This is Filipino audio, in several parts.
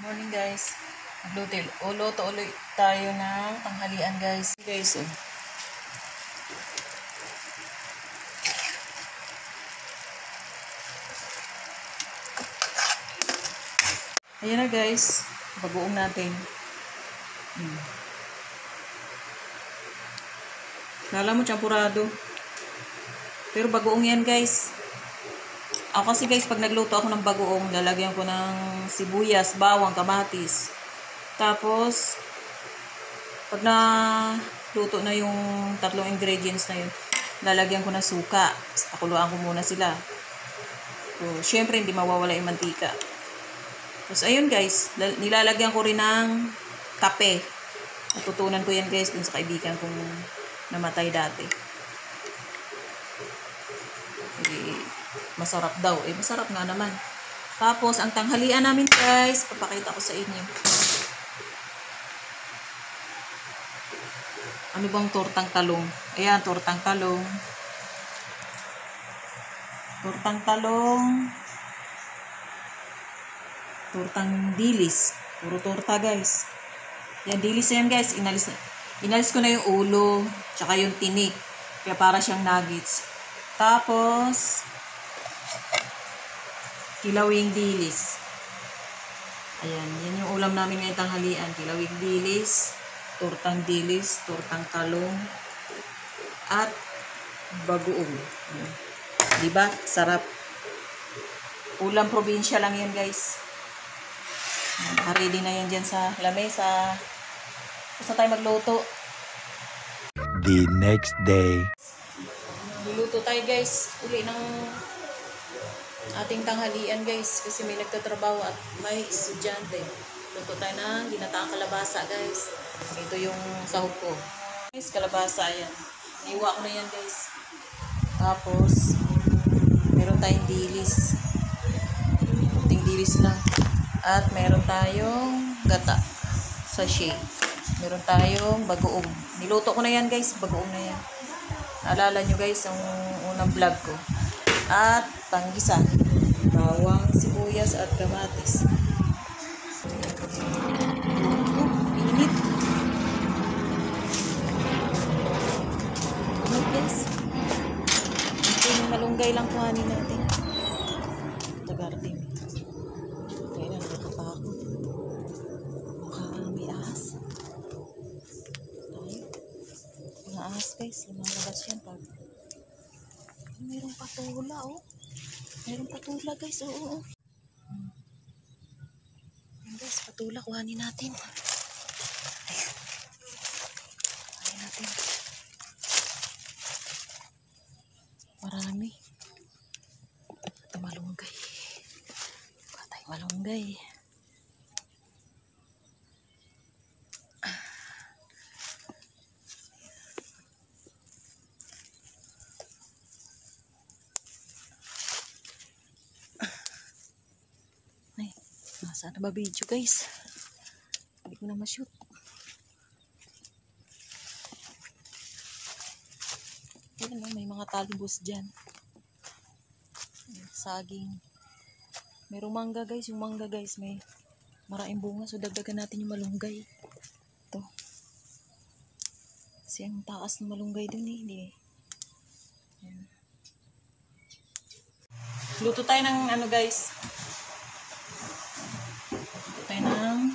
Morning guys. Luto ulit tayo ng tanghalian guys. Guys, oh. Ayan na guys. Bagoong natin. Kala mo champurado. Pero bagoong yan guys. Ako kasi guys, pag nagluto ako ng bagoong, lalagyan ko ng sibuyas, bawang, kamatis. Tapos, pag luto na yung tatlong ingredients na yun, lalagyan ko ng suka. Pakuluan ko muna sila. So, syempre, hindi mawawala yung mantika. Tapos, ayun guys, nilalagyan ko rin ng kape. Natutunan ko yan guys dun sa kaibigan kong namatay dati. Masarap daw. Masarap nga naman. Tapos, ang tanghalian namin guys, papakita ko sa inyo. Ano bang tortang talong? Ayan, tortang talong. Tortang talong. Tortang dilis. Puro torta guys. Yan, dilis yan guys. Inalis ko na yung ulo, tsaka yung tinik. Kaya para siyang nuggets. Tapos, kilawing dilis. Ayan, yan yung ulam namin ngayong tanghalian. Kilawing dilis, tortang talong, at bagoong. Diba? Sarap. Ulam probinsya lang yan guys. Ready na yan dyan sa lamesa. Basta tayo magluto. The next day. Luluto tayo guys. Uli ng ating tanghalian guys, kasi may nagtatrabaho at may estudyante. Luto tayo ng ginataang kalabasa guys. Ito yung sahog ko guys, kalabasa yan. Iwa ko na yan guys. Tapos meron tayong dilis, kunting dilis lang, at meron tayong gata sachet. Meron tayong bagoong. Niluto ko na yan guys, bagoong na yan. Naalala nyo guys yung unang vlog ko. At panggisa, bawang, sibuyas at kamatis. Init. Init guys. Ito yung malunggay lang kuhanin natin. Tagarting. Kaya na nakatakot. Mukhang may ahas. Tayo. Mga ahas guys, lumalabas yan pag mayroong patula, oh. Mayroong patula, guys, oo. Ayan, guys, patula, kuhanin natin. Ayan. Kuhanin natin. Marami. Ito malunggay. Kuha tayo malunggay. Sana ba video guys? Hindi ko na ma-shoot. Ayan, may mga talbos dyan. Saging. Merong mangga guys. Yung mangga guys may maraming bunga. So dagdagan natin yung malunggay. Ito. Kasi ang taas ng malunggay dun eh. Hindi. Ayan. Luto tayo ng ano guys.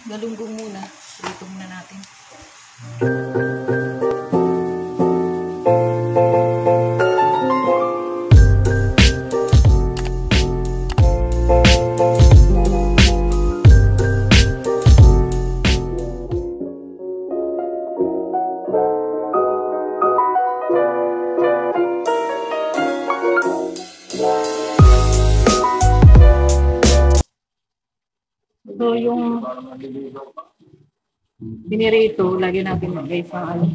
Galunggong muna. Dito muna natin. So, yung pinirito, lagyan natin guys ng ano.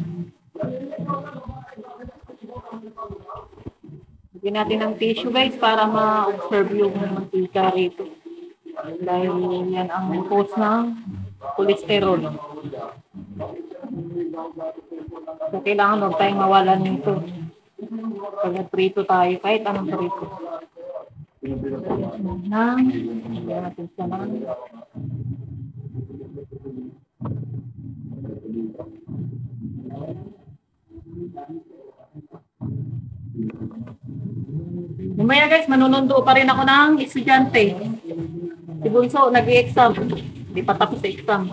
Lagyan natin ng tissue guys para ma-observe yung mantika rito. Dahil yan ang cause ng cholesterol. So, kailangan huwag tayong mawalan nito. Pag nagprito tayo, kahit anong prito. Lagyan natin siya ng Mamaya guys, manunundo pa rin ako ng estudyante. Si Bunso, nag-i-exam. Hindi pa tapos sa exam.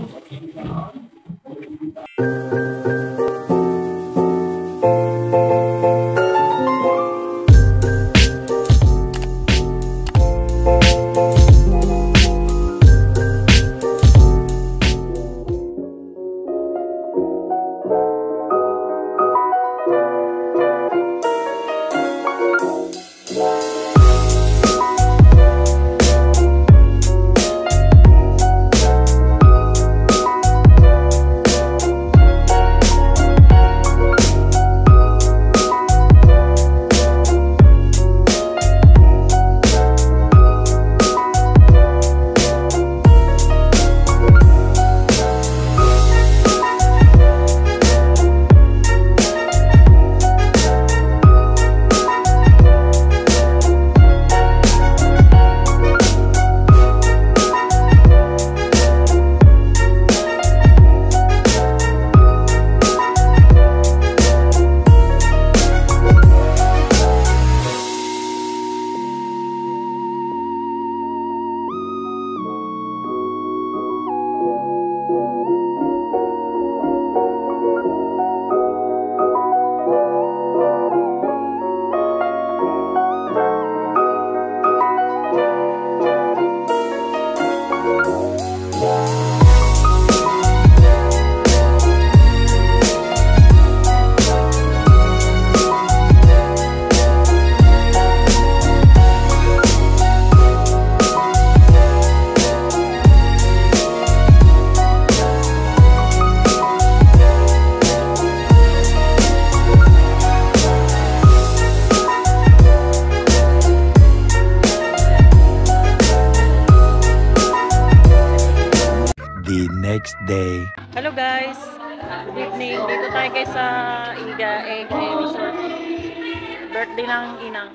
The next day. Hello guys! Good evening. Dito tayo guys sa Iga Egg Resort. Birthday ng inang.